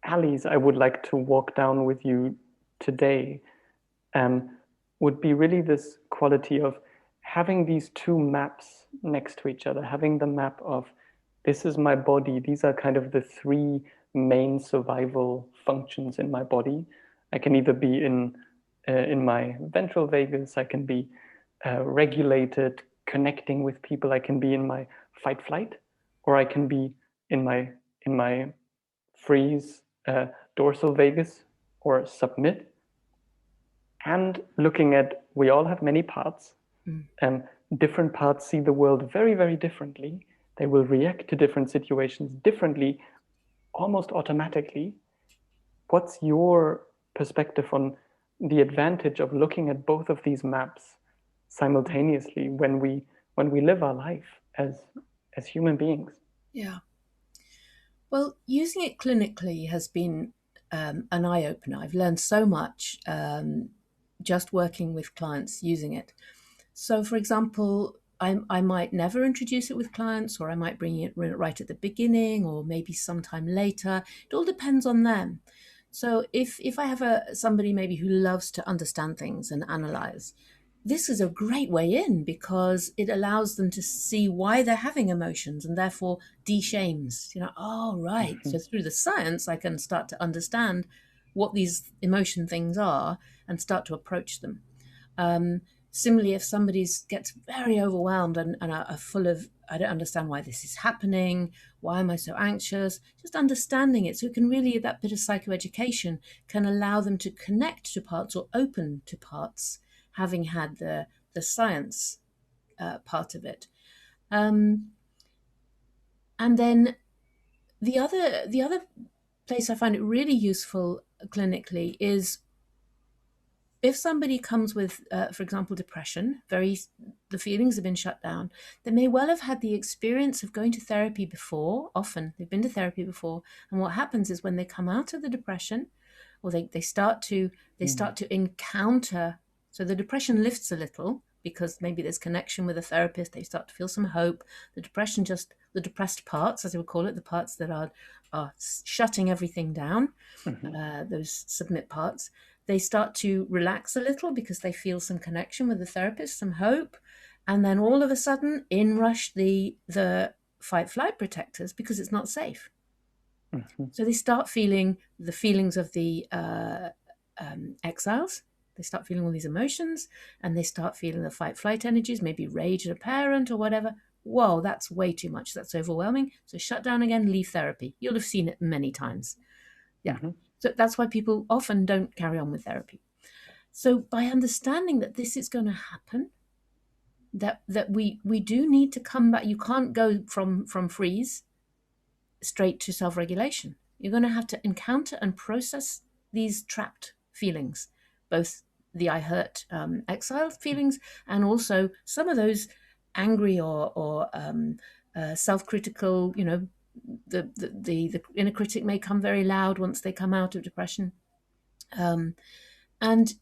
alleys I would like to walk down with you today would be really this quality of having these two maps next to each other, having the map of this is my body. These are kind of the three main survival functions in my body. I can either be in my ventral vagus, I can be regulated, connecting with people, I can be in my fight flight, or I can be in my freeze dorsal vagus or submit. And looking at, we all have many parts, and different parts see the world very, very differently. They will react to different situations differently, almost automatically. What's your perspective on the advantage of looking at both of these maps simultaneously when we live our life as human beings? Yeah. Well, using it clinically has been an eye-opener. I've learned so much just working with clients using it. So, for example, I might never introduce it with clients, or I might bring it right at the beginning, or maybe sometime later. It all depends on them. So if I have somebody maybe who loves to understand things and analyze, this is a great way in because it allows them to see why they're having emotions and therefore de-shames. Oh, right. Mm-hmm. So through the science, I can start to understand what these emotion things are and start to approach them. Similarly, if somebody gets very overwhelmed and are full of, I don't understand why this is happening, why am I so anxious, just understanding it. So it can really, that bit of psychoeducation can allow them to connect to parts or open to parts, having had the science part of it. And then the other place I find it really useful clinically is if somebody comes with, for example, depression, the feelings have been shut down, they may well have had the experience of going to therapy before. Often they've been to therapy before, and what happens is when they come out of the depression, or they start to encounter, so the depression lifts a little because maybe there's connection with a therapist. They start to feel some hope. The depressed parts, as I would call it, the parts that are shutting everything down, those submit parts, they start to relax a little because they feel some connection with the therapist, some hope. And then all of a sudden, in rush the fight-flight protectors because it's not safe. Mm-hmm. So they start feeling the feelings of the exiles. They start feeling all these emotions, and they start feeling the fight-flight energies, maybe rage at a parent or whatever. Whoa, that's way too much. That's overwhelming. So shut down again, leave therapy. You'll have seen it many times. Yeah. Mm-hmm. So that's why people often don't carry on with therapy. So by understanding that this is going to happen, that we do need to come back. You can't go from freeze straight to self-regulation. You're going to have to encounter and process these trapped feelings, both the I hurt exiled feelings and also some of those angry or self-critical, the inner critic may come very loud once they come out of depression. And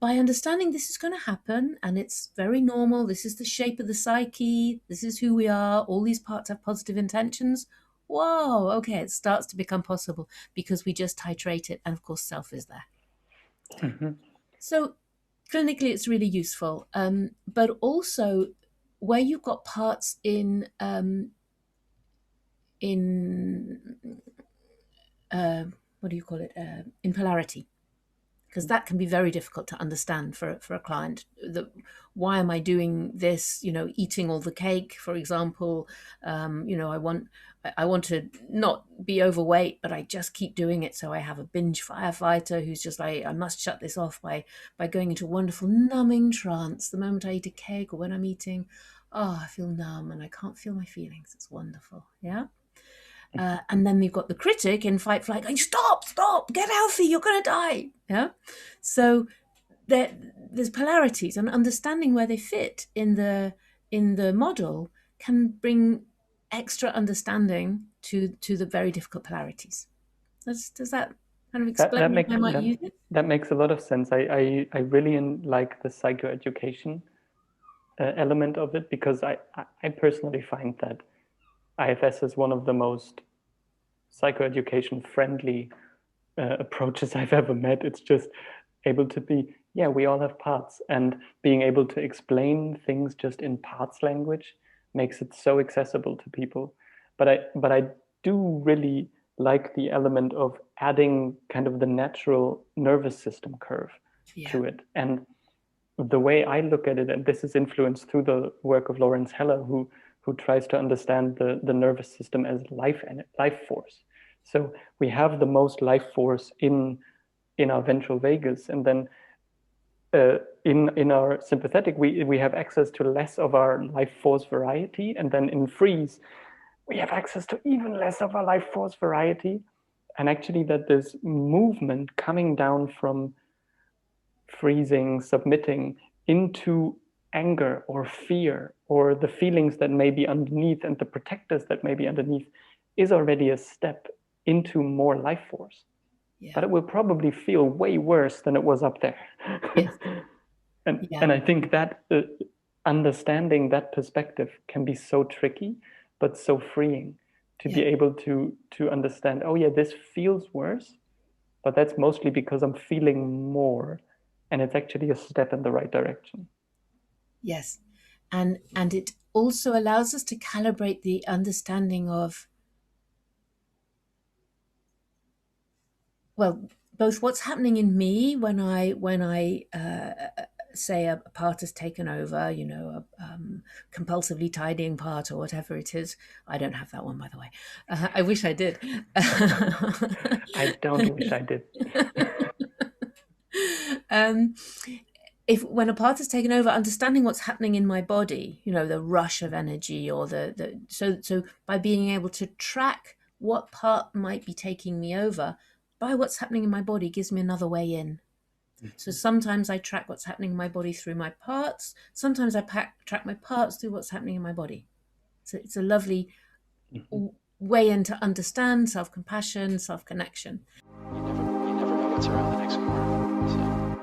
by understanding this is going to happen and it's very normal, this is the shape of the psyche, this is who we are, all these parts have positive intentions. Whoa, okay, it starts to become possible because we just titrate it, and of course self is there. Mm-hmm. So clinically it's really useful, but also where you've got parts in what do you call it, in polarity, because that can be very difficult to understand for a client. Why am I doing this? Eating all the cake, for example. I want to not be overweight, but I just keep doing it. So I have a binge firefighter who's just like, I must shut this off by going into a wonderful numbing trance the moment I eat a cake or when I'm eating. Oh, I feel numb and I can't feel my feelings. It's wonderful. Yeah. And then you've got the critic in fight flight going, stop, get healthy, you're going to die. Yeah. So there's polarities, and understanding where they fit in the model can bring extra understanding to the very difficult polarities. Does that kind of That explain how I might use it? that makes a lot of sense. I really like the psychoeducation element of it, because I personally find that IFS is one of the most psychoeducation friendly approaches I've ever met. It's just able to be, yeah, we all have parts, and being able to explain things just in parts language makes it so accessible to people. But I do really like the element of adding kind of the natural nervous system curve Yeah. to it. And the way I look at it, and this is influenced through the work of Lawrence Heller, who tries to understand the nervous system as life force. So we have the most life force in our ventral vagus, and then in our sympathetic we have access to less of our life force variety, and then in freeze we have access to even less of our life force variety. And actually, that this movement coming down from freezing, submitting into anger or fear or the feelings that may be underneath and the protectors that may be underneath is already a step into more life force. Yeah. But it will probably feel way worse than it was up there. Yes. and Yeah. and I think that understanding that perspective can be so tricky, but so freeing to Yeah. be able to understand. Oh yeah, this feels worse, but that's mostly because I'm feeling more, and it's actually a step in the right direction. Yes. And it also allows us to calibrate the understanding of, well, both what's happening in me when I say a part has taken over, a compulsively tidying part or whatever it is. I don't have that one, by the way. I wish I did. I don't wish I did. um, if when a part has taken over, understanding what's happening in my body, the rush of energy, or so by being able to track what part might be taking me over by what's happening in my body gives me another way in. So sometimes I track what's happening in my body through my parts. Sometimes I track my parts through what's happening in my body. So it's a lovely way in to understand self-compassion, self-connection. You never know what's around the next corner. So.